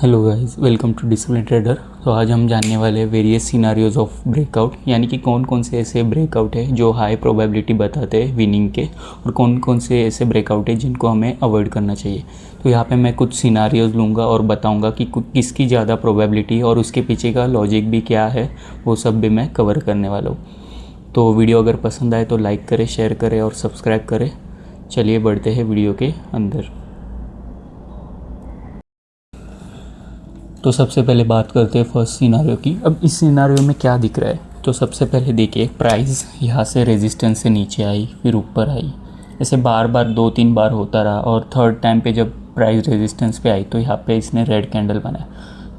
Hello guys, welcome to discipline trader. तो आज हम जानने वाले हैं वेरियस सिनारियोज ऑफ ब्रेकआउट, यानी कि कौन कौन से ऐसे ब्रेकआउट है जो हाई प्रोबेबिलिटी बताते हैं विनिंग के, और कौन कौन से ऐसे ब्रेकआउट है जिनको हमें अवॉइड करना चाहिए। तो यहाँ पे मैं कुछ सिनारियोज लूँगा और बताऊँगा कि किसकी ज़्यादा प्रोबेबिलिटी और उसके पीछे का लॉजिक भी क्या है, वो सब भी मैं कवर करने वाला हूँ। तो वीडियो अगर पसंद आए तो लाइक करें, शेयर करें और सब्सक्राइब करें। चलिए बढ़ते हैं वीडियो के अंदर। तो सबसे पहले बात करते हैं फर्स्ट सिनारियो की। अब इस सिनारियो में क्या दिख रहा है, तो सबसे पहले देखिए प्राइस यहाँ से रेजिस्टेंस से नीचे आई, फिर ऊपर आई, ऐसे बार बार 2-3 बार होता रहा। और थर्ड टाइम पे जब प्राइस रेजिस्टेंस पे आई तो यहाँ पे इसने रेड कैंडल बनाया।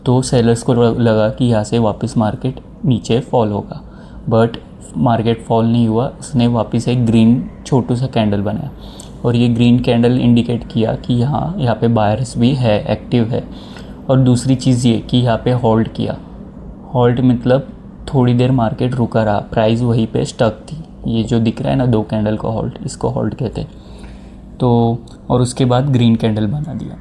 तो सेलर्स को लगा कि यहाँ से वापस मार्केट नीचे फॉल होगा, बट मार्केट फॉल नहीं हुआ। उसने वापस एक ग्रीन छोटू सा कैंडल बनाया, और ये ग्रीन कैंडल इंडिकेट किया कि यहाँ पे बायर्स भी है, एक्टिव है। और दूसरी चीज़ ये कि यहाँ पे होल्ड किया। होल्ड मतलब थोड़ी देर मार्केट रुका रहा, प्राइस वहीं पे स्टक थी। ये जो दिख रहा है ना 2 कैंडल का होल्ड, इसको होल्ड कहते हैं। तो और उसके बाद ग्रीन कैंडल बना दिया,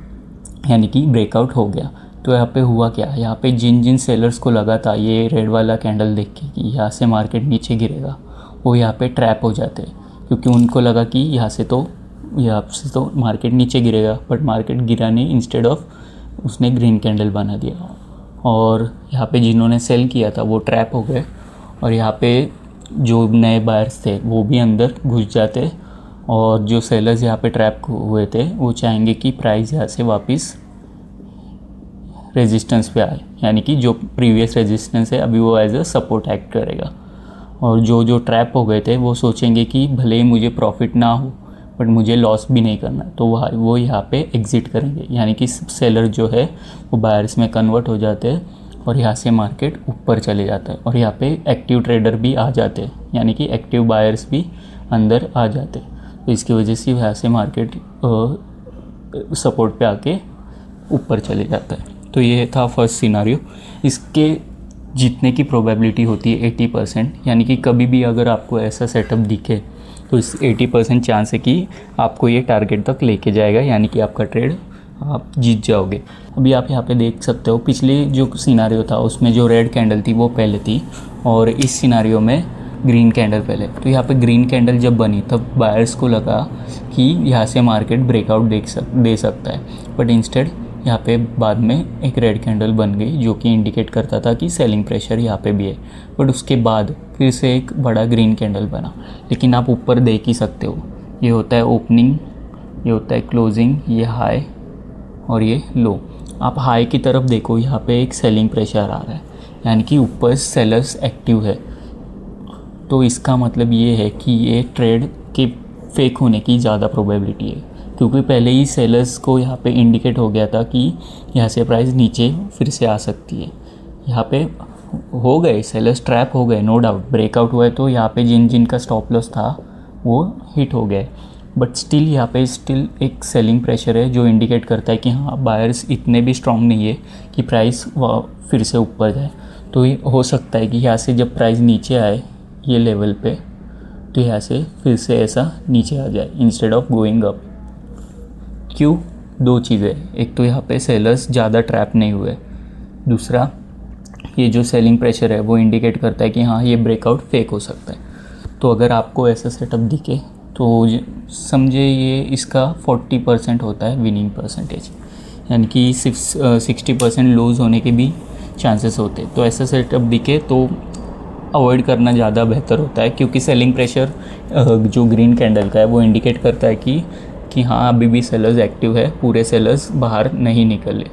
यानी कि ब्रेकआउट हो गया। तो यहाँ पे हुआ क्या, यहाँ पे जिन जिन सेलर्स को लगा था ये रेड वाला कैंडल देख के कि यहाँ से मार्केट नीचे गिरेगा, वो यहाँ पे ट्रैप हो जाते हैं, क्योंकि उनको लगा कि यहाँ से तो मार्केट नीचे गिरेगा, बट मार्केट गिरा नहीं, इंस्टेड ऑफ उसने ग्रीन कैंडल बना दिया। और यहाँ पे जिन्होंने सेल किया था वो ट्रैप हो गए, और यहाँ पे जो नए बायर्स थे वो भी अंदर घुस जाते, और जो सेलर्स यहाँ पे ट्रैप हुए थे वो चाहेंगे कि प्राइस यहाँ से वापस रेजिस्टेंस पे आए, यानी कि जो प्रीवियस रेजिस्टेंस है अभी वो एज अ सपोर्ट एक्ट करेगा। और जो जो ट्रैप हो गए थे वो सोचेंगे कि भले ही मुझे प्रॉफिट ना हो बट मुझे लॉस भी नहीं करना, तो वो यहाँ पे एग्ज़िट करेंगे, यानी कि सेलर जो है वो बायर्स में कन्वर्ट हो जाते हैं, और यहाँ से मार्केट ऊपर चले जाता है। और यहाँ पे एक्टिव ट्रेडर भी आ जाते हैं, यानी कि एक्टिव बायर्स भी अंदर आ जाते हैं। तो इसकी वजह से यहाँ से मार्केट सपोर्ट पे आके ऊपर चले जाता है। तो ये था फर्स्ट सिनारियो। इसके जीतने की प्रोबेबिलिटी होती है 80%, यानी कि कभी भी अगर आपको ऐसा सेटअप दिखे तो इस 80% चांस है कि आपको ये टारगेट तक लेके जाएगा, यानी कि आपका ट्रेड आप जीत जाओगे। अभी आप यहाँ पे देख सकते हो पिछले जो सिनारियो था उसमें जो रेड कैंडल थी वो पहले थी, और इस सिनारियो में ग्रीन कैंडल पहले। तो यहाँ पे ग्रीन कैंडल जब बनी तब बायर्स को लगा कि यहाँ से मार्केट ब्रेकआउट दे सकता है, बट इंस्टेड यहाँ पे बाद में एक रेड कैंडल बन गई जो कि इंडिकेट करता था कि सेलिंग प्रेशर यहाँ पे भी है। बट उसके बाद फिर से एक बड़ा ग्रीन कैंडल बना, लेकिन आप ऊपर देख ही सकते हो, ये होता है ओपनिंग, ये होता है क्लोजिंग, ये हाई और ये लो। आप हाई की तरफ देखो, यहाँ पे एक सेलिंग प्रेशर आ रहा है, यानी कि ऊपर सेलर्स एक्टिव है। तो इसका मतलब ये है कि ये ट्रेड के फेक होने की ज़्यादा प्रोबेबिलिटी है, क्योंकि पहले ही सेलर्स को यहाँ पे इंडिकेट हो गया था कि यहाँ से प्राइस नीचे फिर से आ सकती है। यहाँ पे हो गए सेलर्स, ट्रैप हो गए, नो डाउट। ब्रेकआउट हुआ है तो यहाँ पे जिन जिन का स्टॉप लॉस था वो हिट हो गए, बट स्टिल यहाँ पे एक सेलिंग प्रेशर है जो इंडिकेट करता है कि हाँ बायर्स इतने भी स्ट्रॉन्ग नहीं है कि प्राइस फिर से ऊपर जाए। तो ये हो सकता है कि यहाँ से जब प्राइस नीचे आए ये लेवल पे, तो यहाँ से फिर से ऐसा नीचे आ जाए इंस्टेड ऑफ गोइंग अप। क्यों? 2 चीज़ें, एक तो यहाँ पे सेलर्स ज़्यादा ट्रैप नहीं हुए, दूसरा ये जो सेलिंग प्रेशर है वो इंडिकेट करता है कि हाँ ये ब्रेकआउट फेक हो सकता है। तो अगर आपको ऐसा सेटअप दिखे तो समझे ये इसका 40% होता है विनिंग परसेंटेज, यानी कि 60% लूज़ होने के भी चांसेस होते हैं। तो ऐसा सेटअप दिखे तो अवॉइड करना ज़्यादा बेहतर होता है, क्योंकि सेलिंग प्रेशर जो ग्रीन कैंडल का है वो इंडिकेट करता है कि हाँ अभी भी सेलर्स एक्टिव है, पूरे सेलर्स बाहर नहीं निकले।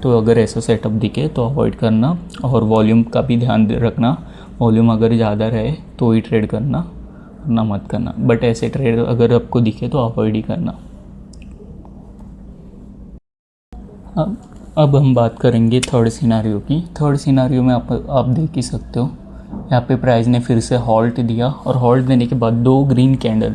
तो अगर ऐसा सेटअप दिखे तो अवॉइड करना, और वॉल्यूम का भी ध्यान रखना। वॉल्यूम अगर ज़्यादा रहे तो ही ट्रेड करना, वरना मत करना। बट ऐसे ट्रेड अगर आपको दिखे तो अवॉइड ही करना। अब हम बात करेंगे थर्ड सिनारियो की। थर्ड सिनारियो में आप देख ही सकते हो, यहाँ पे प्राइस ने फिर से हॉल्ट दिया, और हॉल्ट देने के बाद 2 ग्रीन कैंडल,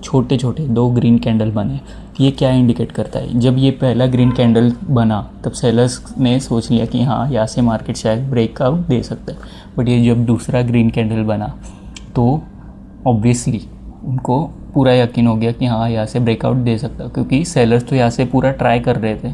छोटे छोटे 2 ग्रीन कैंडल बने। ये क्या इंडिकेट करता है, जब ये पहला ग्रीन कैंडल बना तब सेलर्स ने सोच लिया कि हाँ यहाँ से मार्केट शायद ब्रेकआउट दे सकता है। बट ये जब दूसरा ग्रीन कैंडल बना तो ऑब्वियसली उनको पूरा यकीन हो गया कि हाँ यहाँ से ब्रेकआउट दे सकता है, क्योंकि सेलर्स तो यहाँ से पूरा ट्राई कर रहे थे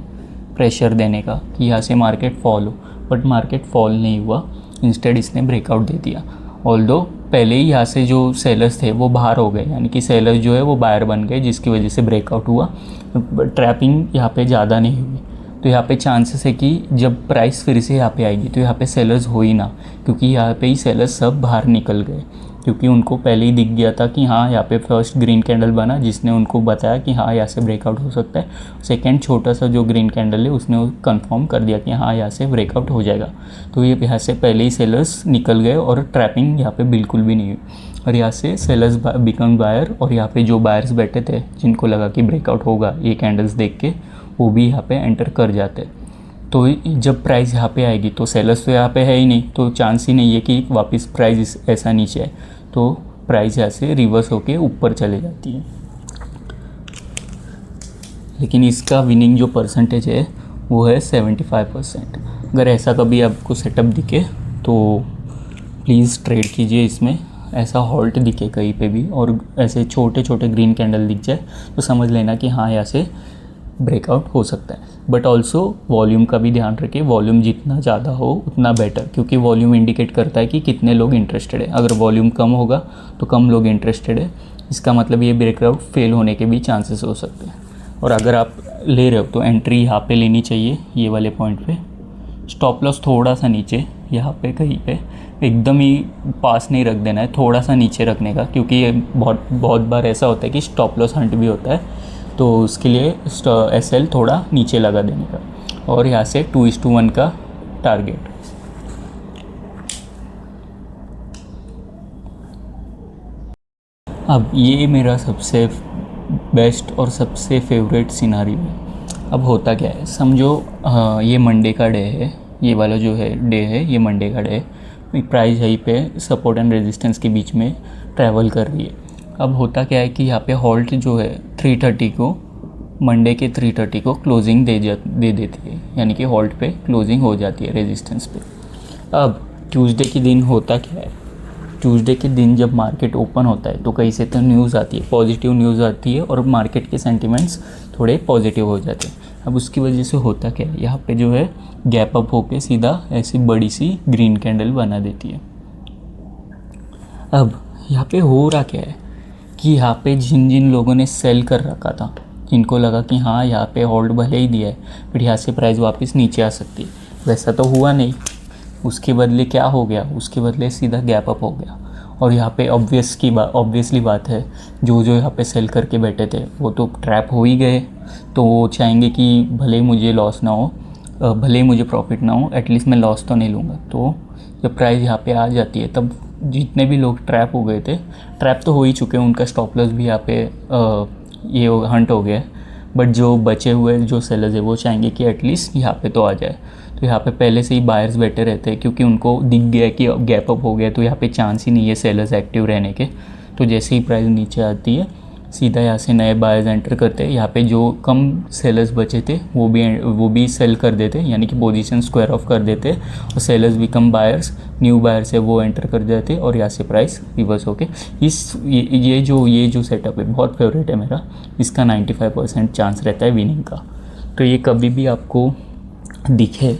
प्रेशर देने का कि यहाँ से मार्केट फॉल हो, बट मार्केट फॉल नहीं हुआ, इंस्टेड इसने ब्रेकआउट दे दिया। ऑल्दो पहले ही यहाँ से जो सेलर्स थे वो बाहर हो गए, यानी कि सेलर्स जो है वो बायर बन गए, जिसकी वजह से ब्रेकआउट हुआ। ट्रैपिंग यहाँ पे ज़्यादा नहीं हुई, तो यहाँ पे चांसेस है कि जब प्राइस फिर से यहाँ पे आएगी तो यहाँ पे सेलर्स हो ही ना, क्योंकि यहाँ पे ही सेलर्स सब बाहर निकल गए, क्योंकि उनको पहले ही दिख गया था कि हाँ यहाँ पे फर्स्ट ग्रीन कैंडल बना जिसने उनको बताया कि हाँ यहाँ से ब्रेकआउट हो सकता है। सेकंड छोटा सा जो ग्रीन कैंडल है उसने कंफर्म कर दिया कि हाँ यहाँ से ब्रेकआउट हो जाएगा। तो ये यहाँ से पहले ही सेलर्स निकल गए और ट्रैपिंग यहाँ पे बिल्कुल भी नहीं हुई, और यहाँ से सेलर्स बिकम बायर, और यहाँ पे जो बायर्स बैठे थे जिनको लगा कि ब्रेकआउट होगा ये कैंडल्स देख के, वो भी यहाँ पे एंटर कर जाते। तो जब प्राइस यहाँ पे आएगी तो सेलर्स तो यहाँ पे है ही नहीं, तो चांस ही नहीं है कि वापस प्राइस ऐसा नीचे आए, तो प्राइस यहाँ से रिवर्स होके ऊपर चले जाती है। लेकिन इसका विनिंग जो परसेंटेज है वो है 75%। अगर ऐसा कभी आपको सेटअप दिखे तो प्लीज़ ट्रेड कीजिए इसमें। ऐसा हॉल्ट दिखे कहीं पे भी और ऐसे छोटे छोटे ग्रीन कैंडल दिख जाए तो समझ लेना कि हाँ यहाँ से ब्रेकआउट हो सकता है। बट ऑल्सो वॉल्यूम का भी ध्यान रखें, वॉल्यूम जितना ज़्यादा हो उतना बेटर, क्योंकि वॉल्यूम इंडिकेट करता है कि कितने लोग इंटरेस्टेड है। अगर वॉल्यूम कम होगा तो कम लोग इंटरेस्टेड है, इसका मतलब ये ब्रेकआउट फेल होने के भी चांसेस हो सकते हैं। और अगर आप ले रहे हो तो एंट्री यहाँ पे लेनी चाहिए, ये वाले पॉइंट पे। स्टॉप लॉस थोड़ा सा नीचे यहाँ पे कहीं पे, एकदम ही पास नहीं रख देना है, थोड़ा सा नीचे रखने का, क्योंकि ये बहुत बार ऐसा होता है कि स्टॉप लॉस हंट भी होता है, तो उसके लिए SL थोड़ा नीचे लगा देने का। और यहाँ से 2:1 का टारगेट। अब ये मेरा सबसे बेस्ट और सबसे फेवरेट सिनारियो है। अब होता क्या है, समझो ये मंडे का डे है, ये वाला जो है डे है ये मंडे का डे है, प्राइस यहीं पे सपोर्ट एंड रेजिस्टेंस के बीच में ट्रैवल कर रही है। अब होता क्या है कि यहाँ पे हॉल्ट जो है 3:30 को, मंडे के 3:30 को क्लोजिंग दे देती है, यानी कि हॉल्ट पे क्लोजिंग हो जाती है रेजिस्टेंस पे। अब ट्यूसडे के दिन होता क्या है, ट्यूसडे के दिन जब मार्केट ओपन होता है तो कहीं से तो न्यूज़ आती है, पॉजिटिव न्यूज़ आती है, और मार्केट के सेंटिमेंट्स थोड़े पॉजिटिव हो जाते हैं। अब उसकी वजह से होता क्या है, यहाँ पे जो है गैप अप होके सीधा ऐसी बड़ी सी ग्रीन कैंडल बना देती है। अब यहाँ पे हो रहा क्या है कि यहाँ पे जिन जिन लोगों ने सेल कर रखा था, जिनको लगा कि हाँ यहाँ पे होल्ड भले ही दिया है फिर यहाँ से प्राइस वापस नीचे आ सकती है, वैसा तो हुआ नहीं। उसके बदले क्या हो गया, उसके बदले सीधा गैप अप हो गया। और यहाँ पे ऑब्वियसली बात है, जो यहाँ पे सेल करके बैठे थे वो तो ट्रैप हो ही गए, तो वो चाहेंगे कि भले ही मुझे लॉस ना हो, भले ही मुझे प्रॉफिट ना हो, एटलीस्ट मैं लॉस तो नहीं लूँगा। तो जब प्राइस यहाँ पे आ जाती है तब जितने भी लोग ट्रैप हो गए थे, ट्रैप तो हो ही चुके हैं, उनका स्टॉप लॉस भी यहाँ पे ये हंट हो गया है। बट जो बचे हुए जो सेलर्स है वो चाहेंगे कि एटलीस्ट यहाँ पे तो आ जाए। तो यहाँ पे पहले से ही बायर्स बैठे रहते हैं, क्योंकि उनको दिख गया कि गैप अप हो गया, तो यहाँ पे चांस ही नहीं है सेलर्स एक्टिव रहने के। तो जैसे ही प्राइस नीचे आती है सीधा यहाँ से नए बायर्स एंटर करते हैं। यहाँ पे जो कम सेलर्स बचे थे वो भी सेल कर देते, यानी कि पोजीशन स्क्वायर ऑफ कर देते, और sellers become buyers, new buyers है वो एंटर कर जाते, और यहाँ से प्राइस रिवर्स होके ये जो सेटअप है बहुत फेवरेट है मेरा। इसका 95% चांस रहता है विनिंग का। तो ये कभी भी आपको दिखे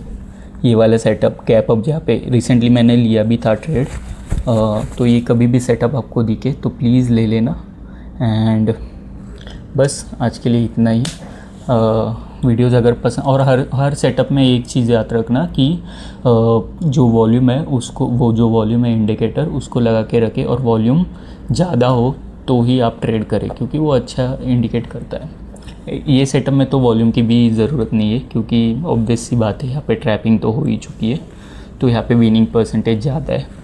ये वाला सेटअप गैप अप, जहाँ पे रिसेंटली मैंने लिया भी था ट्रेड, तो ये कभी भी सेटअप आपको दिखे तो प्लीज़ ले लेना। एंड बस आज के लिए इतना ही। वीडियोज़ अगर पसंद, और हर सेटअप में एक चीज़ याद रखना कि जो वॉल्यूम है उसको, वो जो वॉल्यूम है इंडिकेटर उसको लगा के रखें, और वॉल्यूम ज़्यादा हो तो ही आप ट्रेड करें, क्योंकि वो अच्छा इंडिकेट करता है। ये सेटअप में तो वॉल्यूम की भी ज़रूरत नहीं है, क्योंकि ऑब्वियस सी बात है यहाँ पे ट्रैपिंग तो हो ही चुकी है, तो यहाँ पे विनिंग परसेंटेज ज़्यादा है।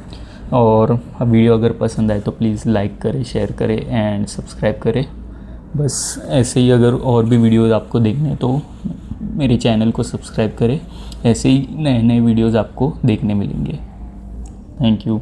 और वीडियो अगर पसंद आए तो प्लीज़ लाइक करें, शेयर करें एंड सब्सक्राइब करें। बस ऐसे ही अगर और भी वीडियोज़ आपको देखने तो मेरे चैनल को सब्सक्राइब करें, ऐसे ही नए नए वीडियोज़ आपको देखने मिलेंगे। Thank you.